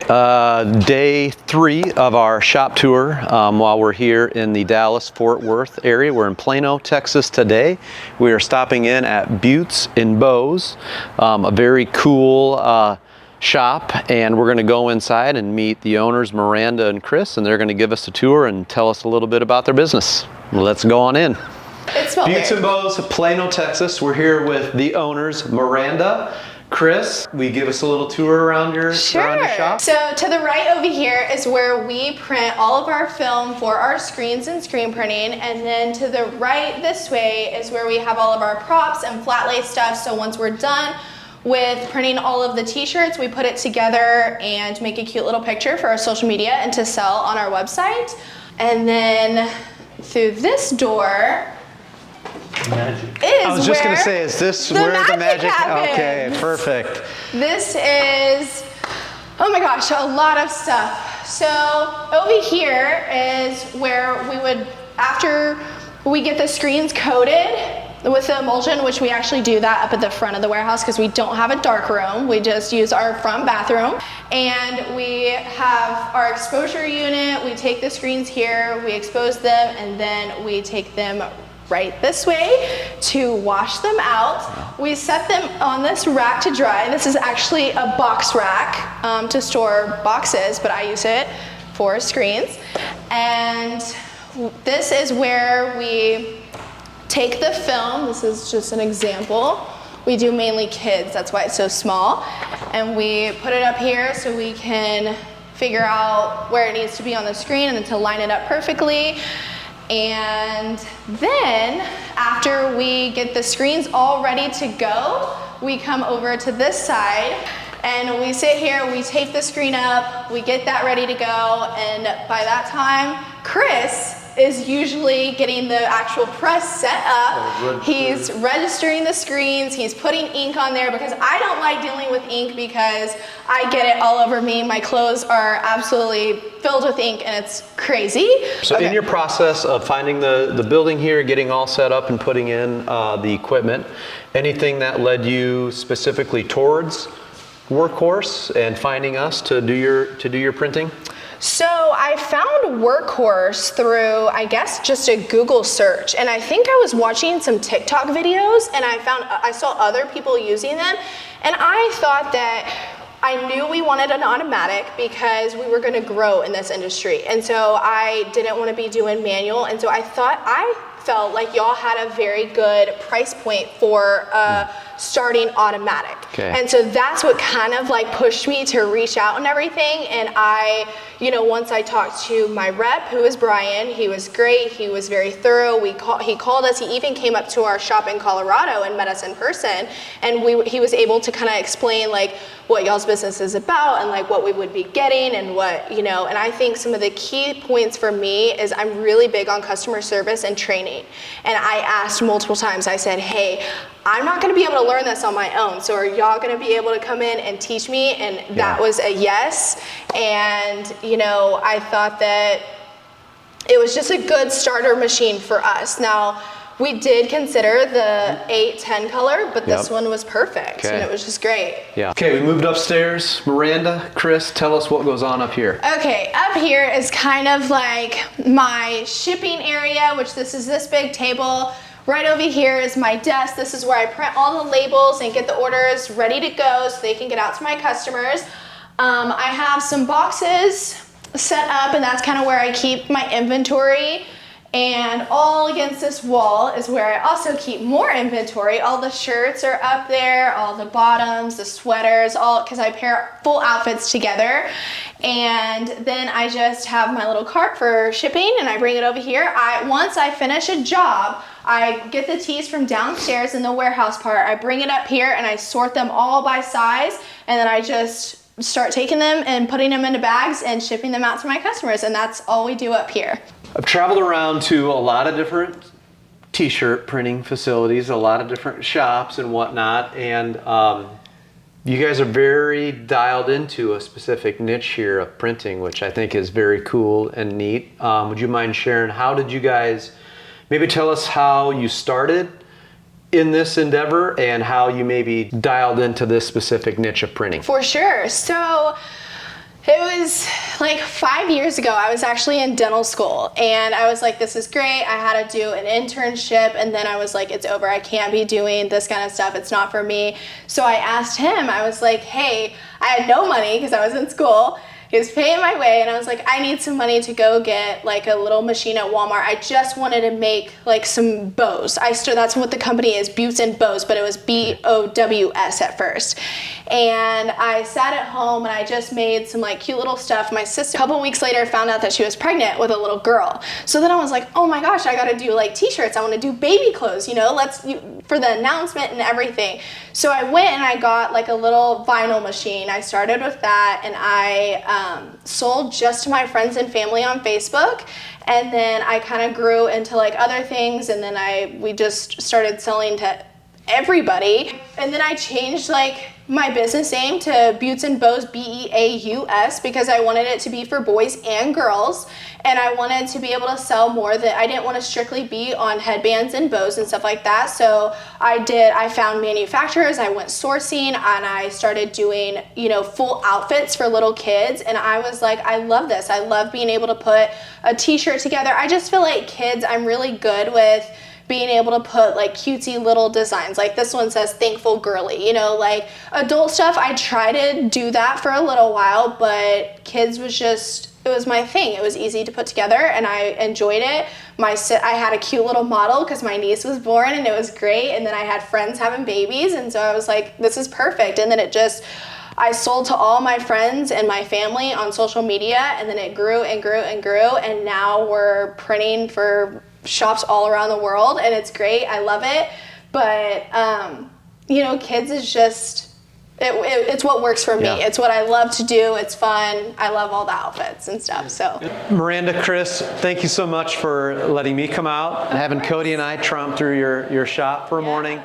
Day 3 of our shop tour while we're here in the Dallas-Fort Worth area. We're in Plano, Texas today. We are stopping in at Beauts and Beaus, a very cool shop, and we're going to go inside and meet the owners, Miranda and Chris, and they're going to give us a tour and tell us a little bit about their business. Let's go on in. Beauts and Beaus, Plano, Texas. We're here with the owners, Miranda, Chris. Will you give us a little tour around your shop? So to the right over here is where we print all of our film for our screens and screen printing, and then to the right this way is where we have all of our props and flat lay stuff. So once we're done with printing all of the t-shirts, we put it together and make a cute little picture for our social media and to sell on our website. And then through this door Magic. I was just going to say, is this where the magic happens? Okay, perfect. This is, oh my gosh, a lot of stuff. So over here is where we would, after we get the screens coated with the emulsion, which we actually do that up at the front of the warehouse because we don't have a dark room. We just use our front bathroom. And we have our exposure unit. We take the screens here, we expose them, and then we take them right this way to wash them out. We set them on this rack to dry. This is actually a box rack to store boxes, but I use it for screens. And this is where we take the film. This is just an example. We do mainly kids, that's why it's so small. And we put it up here so we can figure out where it needs to be on the screen and then to line it up perfectly. And then after we get the screens all ready to go, we come over to this side and we sit here, we tape the screen up, we get that ready to go, and by that time, Chris is usually getting the actual press set up. He's registering the screens, he's putting ink on there because I don't like dealing with ink because I get it all over me. My clothes are absolutely filled with ink and it's crazy. So in your process of finding the building here, getting all set up and putting in the equipment, anything that led you specifically towards Workhorse and finding us to do your printing? So I found Workhorse through, I guess, just a Google search. And I think I was watching some TikTok videos and I saw other people using them. And I thought that I knew we wanted an automatic because we were gonna grow in this industry. And so I didn't wanna be doing manual. And so I felt like y'all had a very good price point for starting automatic. Okay. And so that's what kind of like pushed me to reach out and everything. And once I talked to my rep, who is Brian, he was great. He was very thorough. He called us. He even came up to our shop in Colorado and met us in person. And he was able to kind of explain like what y'all's business is about and like what we would be getting and what, and I think some of the key points for me is I'm really big on customer service and training. And I asked multiple times, I said, hey, I'm not gonna be able to learn this on my own. So are y'all gonna be able to come in and teach me? And that was a yes. And, I thought that it was just a good starter machine for us. Now, we did consider the 810 color, but this one was perfect and it was just great. Yeah. Okay, we moved upstairs. Miranda, Chris, tell us what goes on up here. Okay, up here is kind of like my shipping area, which this is this big table. Right over here is my desk. This is where I print all the labels and get the orders ready to go so they can get out to my customers. I have some boxes set up and that's kind of where I keep my inventory. And all against this wall is where I also keep more inventory. All the shirts are up there, all the bottoms, the sweaters, all because I pair full outfits together. And then I just have my little cart for shipping and I bring it over here. Once I finish a job, I get the tees from downstairs in the warehouse part. I bring it up here and I sort them all by size, and then I just start taking them and putting them into bags and shipping them out to my customers, and that's all we do up here. I've traveled around to a lot of different t-shirt printing facilities, a lot of different shops and whatnot, and you guys are very dialed into a specific niche here of printing, which I think is very cool and neat. Would you mind sharing, how did you guys, maybe tell us how you started in this endeavor and how you maybe dialed into this specific niche of printing? For sure. So it was like 5 years ago. I was actually in dental school and I was like, this is great. I had to do an internship and then I was like, it's over. I can't be doing this kind of stuff. It's not for me. So I asked him, I was like, hey, I had no money because I was in school. He was paying my way and I was like, I need some money to go get like a little machine at Walmart. I just wanted to make like some bows. That's what the company is, Beauts and Beaus, but it was BOWS at first. And I sat at home and I just made some like cute little stuff. My sister, a couple weeks later, found out that she was pregnant with a little girl. So then I was like, oh my gosh, I gotta do like t-shirts. I wanna do baby clothes, you know, for the announcement and everything. So I went and I got like a little vinyl machine. I started with that and I sold just to my friends and family on Facebook. And then I kind of grew into like other things and then we just started selling to everybody. And then I changed like my business name to Beauts and Beaus, BEAUS, because I wanted it to be for boys and girls. And I wanted to be able to sell more I didn't want to strictly be on headbands and bows and stuff like that. So I found manufacturers, I went sourcing, and I started doing, you know, full outfits for little kids. And I was like, I love this. I love being able to put a t-shirt together. I just feel like kids, I'm really good with being able to put like cutesy little designs. Like this one says thankful girly, you know, like adult stuff. I tried to do that for a little while, but kids it was my thing. It was easy to put together and I enjoyed it. I had a cute little model because my niece was born and it was great. And then I had friends having babies. And so I was like, this is perfect. And then I sold to all my friends and my family on social media. And then it grew and grew and grew. And now we're printing for shops all around the world and it's great. I love it. But, you know, kids is just, it's what works for me. Yeah. It's what I love to do. It's fun. I love all the outfits and stuff. So Miranda, Chris, thank you so much for letting me come out and having Cody and I tromp through your shop for a morning.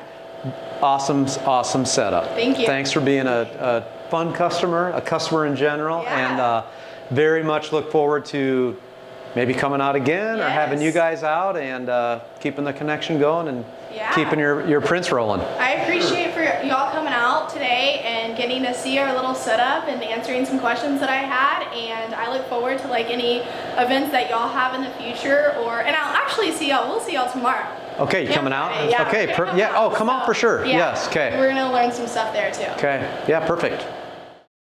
Awesome setup. Thank you. Thanks for being a fun customer, a customer in general, and very much look forward to maybe coming out again or having you guys out and keeping the connection going and keeping your prints rolling. I appreciate for y'all coming out today and getting to see our little setup and answering some questions that I had, and I look forward to like any events that y'all have in the future, and I'll actually we'll see y'all tomorrow. Okay, you coming out? Yeah, okay, come out for sure. Yeah, yes, okay. We're gonna learn some stuff there too. Okay, yeah, perfect.